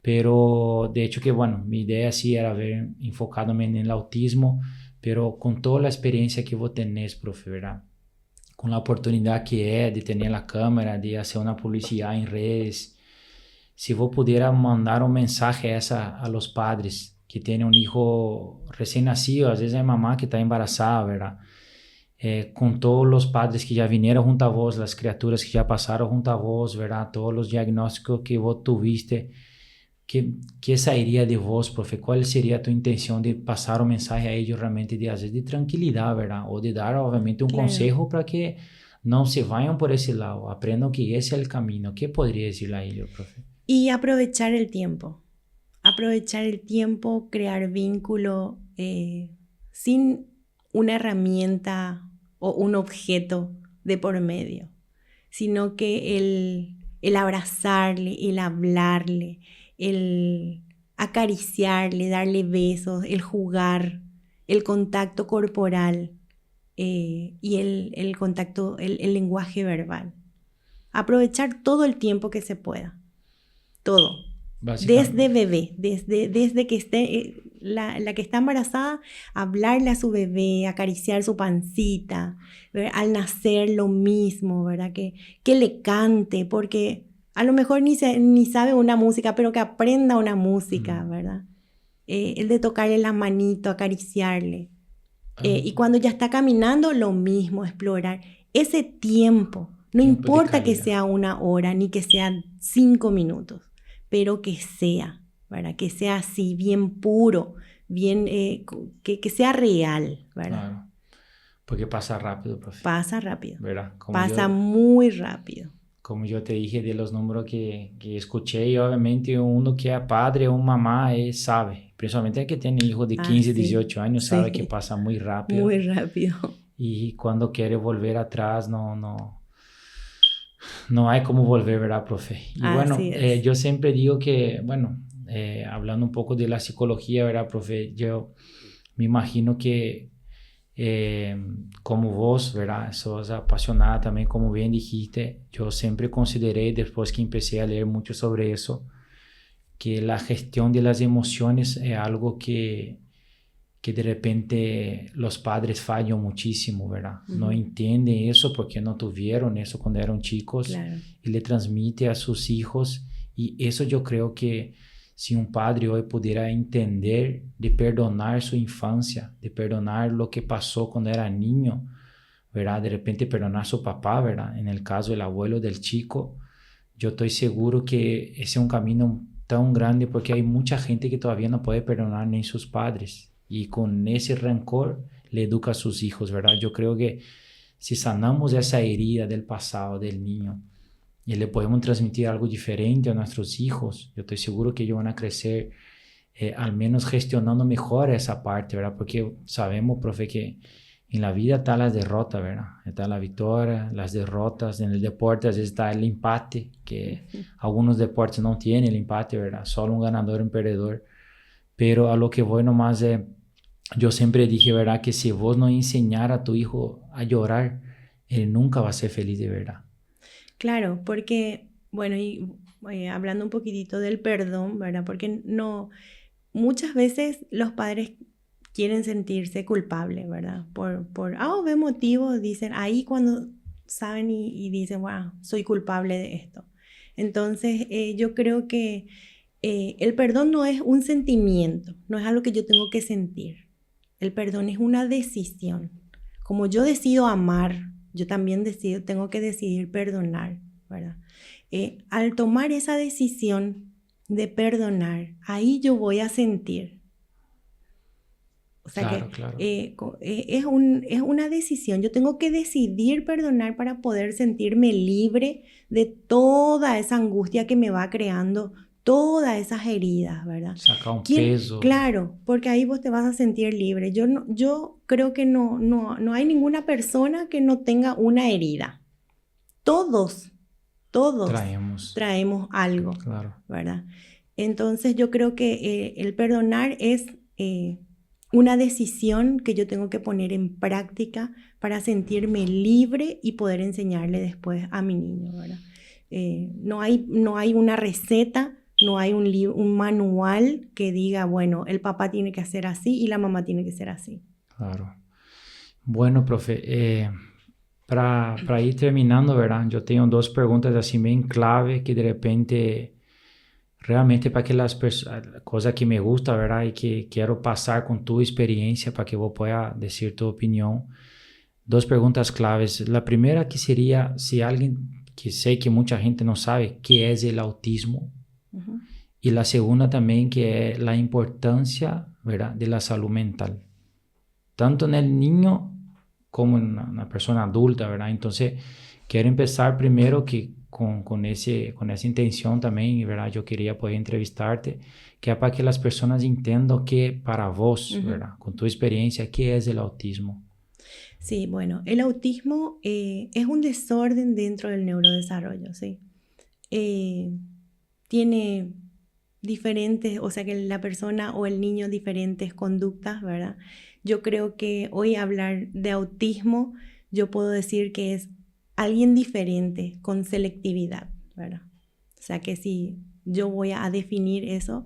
pero de hecho que bueno, mi idea sí era ver enfocándome en el autismo, pero con toda la experiencia que vos tenés, profe, ¿verdad? Con la oportunidad que es de tener la cámara, de hacer una publicidad en redes, si vos pudieras mandar un mensaje a los padres que tienen un hijo recién nacido, a veces hay mamá que está embarazada, ¿verdad? Con todos los padres que ya vinieron junto a vos, las criaturas que ya pasaron junto a vos, ¿verdad? Todos los diagnósticos que vos tuviste, ¿qué sairía de vos, profe? ¿Cuál sería tu intención de pasar un mensaje a ellos realmente de, a veces, de tranquilidad, ¿verdad? O de dar, obviamente, un consejo para que no se vayan por ese lado, aprendan que ese es el camino. ¿Qué podría decirle a ellos, profe? Y aprovechar el tiempo, crear vínculo sin una herramienta o un objeto de por medio, sino que el abrazarle, el hablarle, el acariciarle, darle besos, el jugar, el contacto corporal y el contacto, el lenguaje verbal. Aprovechar todo el tiempo que se pueda. Todo. Desde bebé, desde que esté la que está embarazada, hablarle a su bebé, acariciar su pancita, ¿verdad? Al nacer lo mismo, ¿verdad? Que le cante, porque a lo mejor ni sabe una música, pero que aprenda una música, ¿verdad? El de tocarle la manito, acariciarle. Y cuando ya está caminando, lo mismo, explorar ese tiempo. No importa que sea 1 hora, ni que sean 5 minutos. Pero que sea, ¿verdad? Que sea así, bien puro, bien, que sea real, ¿verdad? Claro, porque pasa rápido, profe. Pasa rápido. ¿Verdad? Pasa muy rápido. como yo te dije, de los números que escuché, y obviamente uno que es padre o mamá sabe, principalmente el que tiene hijos de 15, 18 años, sabe que pasa muy rápido. Muy rápido. Y cuando quiere volver atrás, no hay como volver, ¿verdad, profe? Y bueno, yo siempre digo que, bueno, hablando un poco de la psicología, ¿verdad, profe? Yo me imagino que como vos, ¿verdad? Sos apasionada también, como bien dijiste. Yo siempre consideré, después que empecé a leer mucho sobre eso, que la gestión de las emociones es algo que de repente los padres fallan muchísimo, ¿verdad? Uh-huh. No entienden eso porque no tuvieron eso cuando eran chicos. Claro. Y le transmite a sus hijos. Y eso yo creo que si un padre hoy pudiera entender de perdonar su infancia, de perdonar lo que pasó cuando era niño, ¿verdad? De repente perdonar a su papá, ¿verdad? En el caso del abuelo del chico, yo estoy seguro que ese es un camino tan grande porque hay mucha gente que todavía no puede perdonar ni sus padres. Y con ese rencor le educa a sus hijos, ¿verdad? Yo creo que si sanamos esa herida del pasado del niño y le podemos transmitir algo diferente a nuestros hijos, yo estoy seguro que ellos van a crecer al menos gestionando mejor esa parte, ¿verdad? Porque sabemos, profe, que en la vida está la derrota, ¿verdad? Está la victoria, las derrotas. En el deporte a veces está el empate, que algunos deportes no tienen el empate, ¿verdad? Solo un ganador y un perdedor. Pero a lo que voy nomás es... Yo siempre dije, ¿verdad? Que si vos no enseñar a tu hijo a llorar, él nunca va a ser feliz de verdad. Claro, porque, bueno, y hablando un poquitito del perdón, ¿verdad? Porque muchas veces los padres quieren sentirse culpables, ¿verdad? Por A o B motivos, dicen, ahí cuando saben y dicen, wow, soy culpable de esto. Entonces, yo creo que el perdón no es un sentimiento, no es algo que yo tengo que sentir. El perdón es una decisión. Como yo decido amar, yo también tengo que decidir perdonar, ¿verdad? Al tomar esa decisión de perdonar, ahí yo voy a sentir. O sea claro. Es una decisión. Yo tengo que decidir perdonar para poder sentirme libre de toda esa angustia que me va creando todas esas heridas, ¿verdad? Saca un peso. Claro, porque ahí vos te vas a sentir libre. Yo creo que no hay ninguna persona que no tenga una herida. Todos traemos algo, claro. ¿verdad? Entonces yo creo que el perdonar es una decisión que yo tengo que poner en práctica para sentirme libre y poder enseñarle después a mi niño, ¿verdad? No hay una receta. No hay un manual que diga, bueno, el papá tiene que hacer así y la mamá tiene que ser así. Claro. Bueno, profe, para ir terminando, ¿verdad? Yo tengo 2 preguntas así bien clave que de repente, realmente para que las cosas que me gusta, ¿verdad? Y que quiero pasar con tu experiencia para que vos puedas decir tu opinión. 2 preguntas claves. La primera que sería, si alguien, que sé que mucha gente no sabe, ¿qué es el autismo? Uh-huh. Y la segunda también, que es la importancia, ¿verdad?, de la salud mental, tanto en el niño como en una persona adulta, ¿verdad? Entonces, quiero empezar primero que con esa intención también, ¿verdad? Yo quería poder entrevistarte, que es para que las personas entiendan que para vos, uh-huh, ¿verdad?, con tu experiencia, ¿qué es el autismo? Sí, bueno, el autismo es un desorden dentro del neurodesarrollo, ¿sí? Tiene diferentes, o sea que la persona o el niño diferentes conductas, ¿verdad? Yo creo que hoy hablar de autismo, yo puedo decir que es alguien diferente con selectividad, ¿verdad? O sea que si yo voy a definir eso,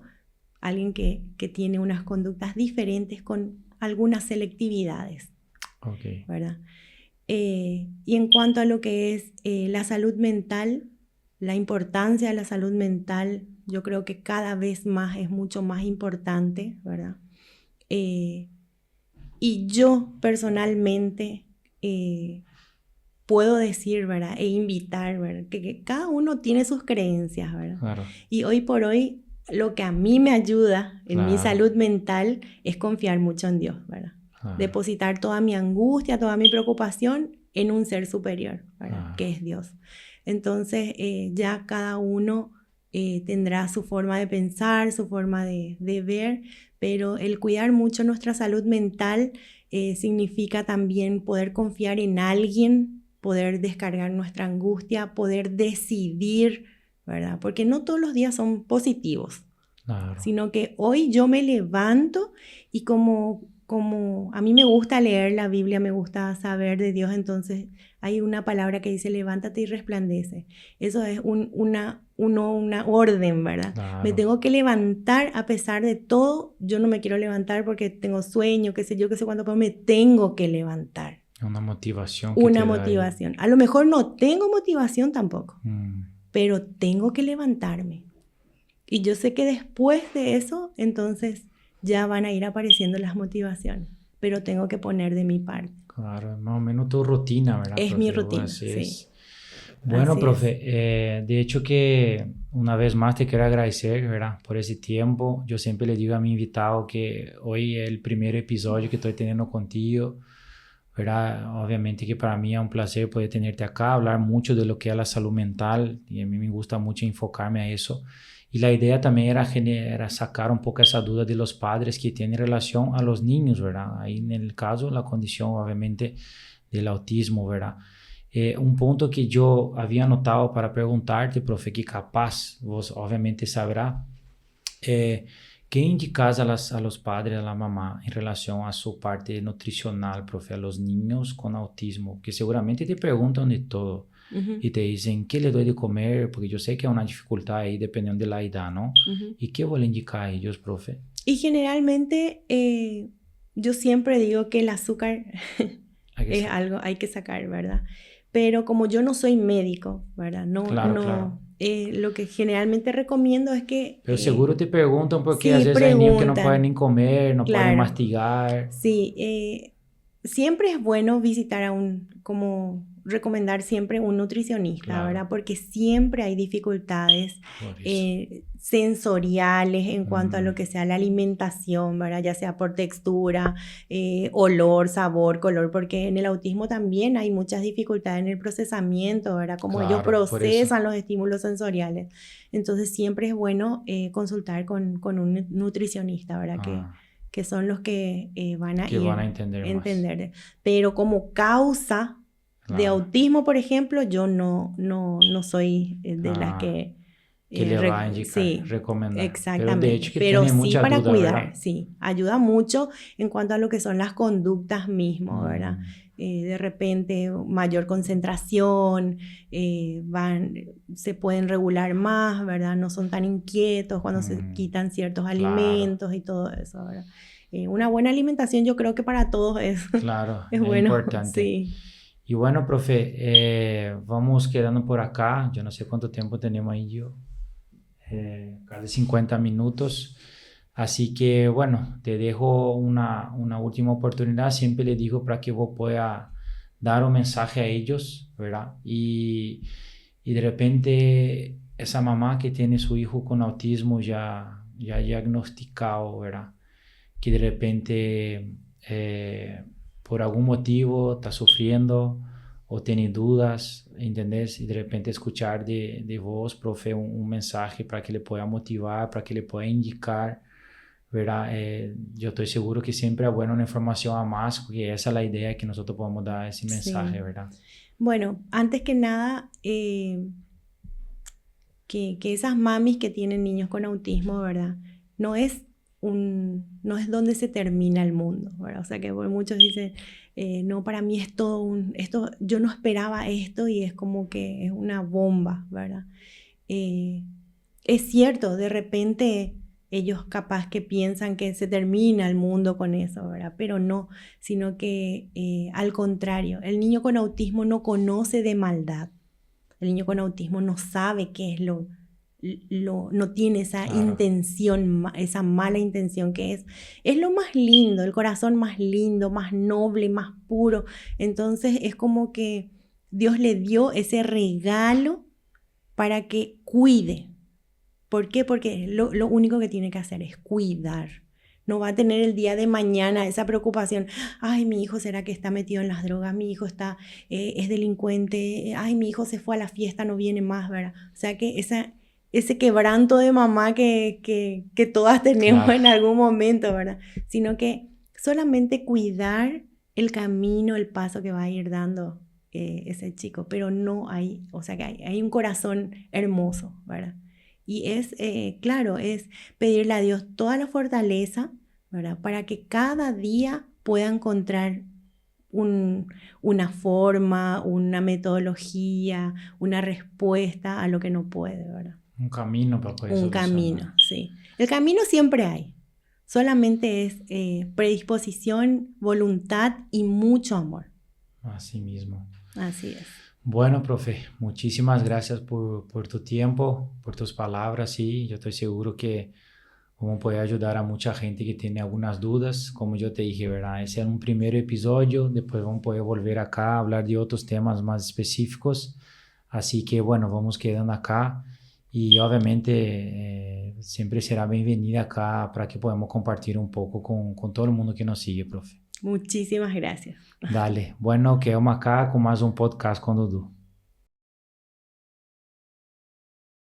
alguien que tiene unas conductas diferentes con algunas selectividades, okay, ¿verdad? Y en cuanto a lo que es la salud mental, la importancia de la salud mental, yo creo que cada vez más es mucho más importante, ¿verdad? Y yo personalmente puedo decir, ¿verdad?, e invitar, ¿verdad?, que cada uno tiene sus creencias, ¿verdad? Claro. Y hoy por hoy lo que a mí me ayuda en mi salud mental es confiar mucho en Dios, ¿verdad? Depositar toda mi angustia, toda mi preocupación en un ser superior, ¿verdad?, que es Dios. Entonces ya cada uno tendrá su forma de pensar, su forma de ver, pero el cuidar mucho nuestra salud mental significa también poder confiar en alguien, poder descargar nuestra angustia, poder decidir, ¿verdad? Porque no todos los días son positivos, Claro. sino que hoy yo me levanto y como a mí me gusta leer la Biblia, me gusta saber de Dios, entonces hay una palabra que dice levántate y resplandece. Eso es una orden, ¿verdad? Claro. Me tengo que levantar a pesar de todo. Yo no me quiero levantar porque tengo sueño, qué sé yo, qué sé cuánto, pero me tengo que levantar. Una motivación. Una motivación. A lo mejor no tengo motivación tampoco, pero tengo que levantarme. Y yo sé que después de eso, entonces ya van a ir apareciendo las motivaciones, pero tengo que poner de mi parte. Claro, más o menos tu rutina, ¿verdad? Es profe? mi rutina, Así sí. es. Bueno, Así profe, de hecho que una vez más te quiero agradecer, ¿verdad? Por ese tiempo. Yo siempre le digo a mi invitado que hoy es el primer episodio que estoy teniendo contigo, ¿verdad? Obviamente que para mí es un placer poder tenerte acá, hablar mucho de lo que es la salud mental y a mí me gusta mucho enfocarme a eso. Y la idea también era sacar un poco esa duda de los padres que tienen relación a los niños, ¿verdad? Ahí en el caso, la condición obviamente del autismo, ¿verdad? Un punto que yo había anotado para preguntarte, profe, que capaz vos obviamente sabrá, ¿qué indicas a los padres, a la mamá, en relación a su parte nutricional, profe, a los niños con autismo? Que seguramente te preguntan de todo. Y te dicen, ¿qué le doy de comer? Porque yo sé que hay una dificultad ahí dependiendo de la edad, ¿no? ¿Y qué voy a indicar a ellos, profe? Y generalmente yo siempre digo que el azúcar es algo hay que sacar, ¿verdad? Pero como yo no soy médico, ¿verdad? Claro. Lo que generalmente recomiendo es que... Pero seguro te preguntan porque sí, a veces hay niños que no pueden ni comer, no pueden mastigar. Sí, siempre es bueno visitar como recomendar siempre un nutricionista, ¿verdad? Porque siempre hay dificultades sensoriales en cuanto a lo que sea la alimentación, ¿verdad? Ya sea por textura, olor, sabor, color, porque en el autismo también hay muchas dificultades en el procesamiento, ¿verdad? Como ellos procesan los estímulos sensoriales. Entonces siempre es bueno consultar con un nutricionista, ¿verdad? Que son los que van a entender. Pero como causa de autismo, por ejemplo, yo no soy de las que le va a indicar, recomendar. Exactamente. Pero de hecho que sí para duda, cuidar, ¿verdad? Sí, ayuda mucho en cuanto a lo que son las conductas mismas, ¿verdad? De repente mayor concentración, se pueden regular más, ¿verdad? No son tan inquietos cuando se quitan ciertos alimentos y todo eso, ¿verdad? Una buena alimentación yo creo que para todos es bueno, importante. Sí. Y bueno, profe, vamos quedando por acá. Yo no sé cuánto tiempo tenemos ahí yo. Casi 50 minutos. Así que bueno, te dejo una última oportunidad. Siempre les digo para que vos puedas dar un mensaje a ellos, ¿verdad? Y de repente esa mamá que tiene su hijo con autismo ya diagnosticado, ¿verdad? Que de repente por algún motivo está sufriendo o tiene dudas, ¿entendés? Y de repente escuchar de vos, profe, un mensaje para que le pueda motivar, para que le pueda indicar, ¿verdad? Yo estoy seguro que siempre es bueno una información a más, porque esa es la idea, que nosotros podamos dar ese mensaje, ¿verdad? Bueno, antes que nada, que esas mamis que tienen niños con autismo, ¿verdad? No es donde se termina el mundo, ¿verdad? O sea que muchos dicen, no, para mí es todo esto, yo no esperaba esto y es como que es una bomba, ¿verdad? Es cierto, de repente ellos capaz que piensan que se termina el mundo con eso, ¿verdad? Pero no, sino que al contrario, el niño con autismo no conoce de maldad. El niño con autismo no sabe qué es no tiene esa intención, esa mala intención que es lo más lindo, el corazón más lindo, más noble, más puro. Entonces es como que Dios le dio ese regalo para que cuide. ¿Por qué? Porque lo único que tiene que hacer es cuidar. No va a tener el día de mañana esa preocupación. Ay, mi hijo, ¿será que está metido en las drogas? Mi hijo es delincuente. Ay, mi hijo se fue a la fiesta, no viene más, ¿verdad? O sea que ese quebranto de mamá que todas tenemos Claro. en algún momento, ¿verdad? Sino que solamente cuidar el camino, el paso que va a ir dando ese chico, pero no hay, o sea que hay un corazón hermoso, ¿verdad? Y claro, es pedirle a Dios toda la fortaleza, ¿verdad? Para que cada día pueda encontrar una forma, una metodología, una respuesta a lo que no puede, ¿verdad? Un camino para poder Un solucionar. camino, sí. El camino siempre hay. Solamente es predisposición, voluntad y mucho amor. Así mismo. Así es. Bueno, profe, muchísimas gracias por tu tiempo, por tus palabras. Sí, yo estoy seguro que vamos a poder ayudar a mucha gente que tiene algunas dudas. Como yo te dije, ¿verdad? Ese es un primer episodio. Después vamos a poder volver acá a hablar de otros temas más específicos. Así que, bueno, vamos quedando acá. Y obviamente siempre será bienvenida acá para que podamos compartir un poco con todo el mundo que nos sigue, profe. Muchísimas gracias. Dale, bueno, quedamos acá con más un podcast con Dudu.